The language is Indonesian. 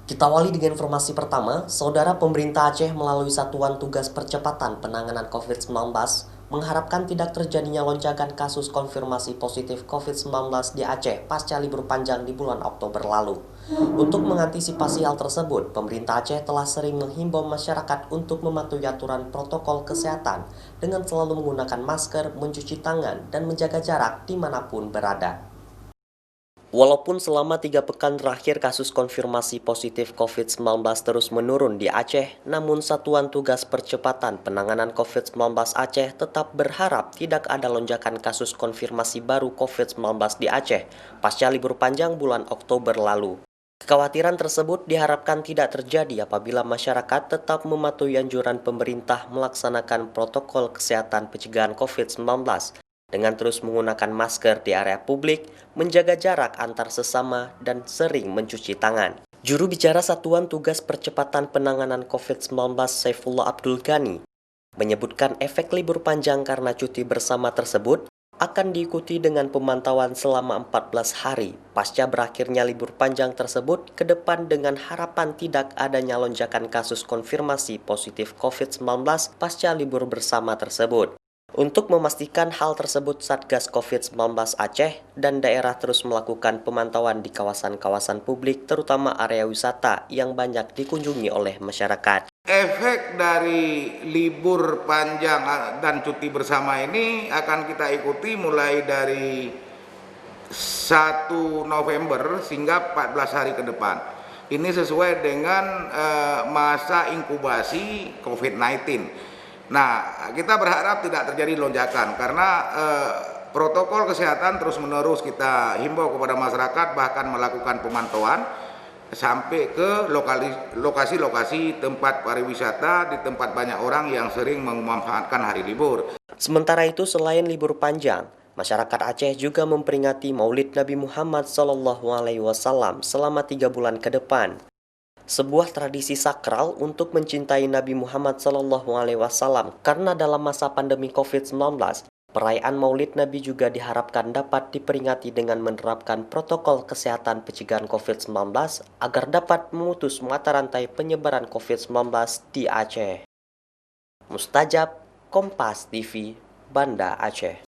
Kita awali dengan informasi pertama, Saudara Pemerintah Aceh melalui Satuan Tugas Percepatan Penanganan COVID-19 mengharapkan tidak terjadinya lonjakan kasus konfirmasi positif COVID-19 di Aceh pasca libur panjang di bulan Oktober lalu. Untuk mengantisipasi hal tersebut, pemerintah Aceh telah sering menghimbau masyarakat untuk mematuhi aturan protokol kesehatan dengan selalu menggunakan masker, mencuci tangan, dan menjaga jarak dimanapun berada. Walaupun selama 3 pekan terakhir kasus konfirmasi positif COVID-19 terus menurun di Aceh, namun Satuan Tugas Percepatan Penanganan COVID-19 Aceh tetap berharap tidak ada lonjakan kasus konfirmasi baru COVID-19 di Aceh pasca libur panjang bulan Oktober lalu. Kekhawatiran tersebut diharapkan tidak terjadi apabila masyarakat tetap mematuhi anjuran pemerintah melaksanakan protokol kesehatan pencegahan COVID-19 dengan terus menggunakan masker di area publik, menjaga jarak antar sesama, dan sering mencuci tangan. Juru bicara Satuan Tugas Percepatan Penanganan COVID-19 Saifullah Abdul Ghani menyebutkan efek libur panjang karena cuti bersama tersebut akan diikuti dengan pemantauan selama 14 hari pasca berakhirnya libur panjang tersebut ke depan dengan harapan tidak adanya lonjakan kasus konfirmasi positif COVID-19 pasca libur bersama tersebut. Untuk memastikan hal tersebut, Satgas COVID-19 Aceh dan daerah terus melakukan pemantauan di kawasan-kawasan publik, terutama area wisata yang banyak dikunjungi oleh masyarakat. Efek dari libur panjang dan cuti bersama ini akan kita ikuti mulai dari 1 November hingga 14 hari ke depan. Ini sesuai dengan masa inkubasi COVID-19. Nah, kita berharap tidak terjadi lonjakan karena protokol kesehatan terus-menerus kita himbau kepada masyarakat, bahkan melakukan pemantauan sampai ke lokasi-lokasi tempat pariwisata di tempat banyak orang yang sering memanfaatkan hari libur. Sementara itu, selain libur panjang, masyarakat Aceh juga memperingati Maulid Nabi Muhammad SAW selama 3 bulan ke depan. Sebuah tradisi sakral untuk mencintai Nabi Muhammad SAW karena dalam masa pandemi COVID-19, perayaan Maulid Nabi juga diharapkan dapat diperingati dengan menerapkan protokol kesehatan pencegahan COVID-19 agar dapat memutus mata rantai penyebaran COVID-19 di Aceh. Mustajab, Kompas TV, Banda Aceh.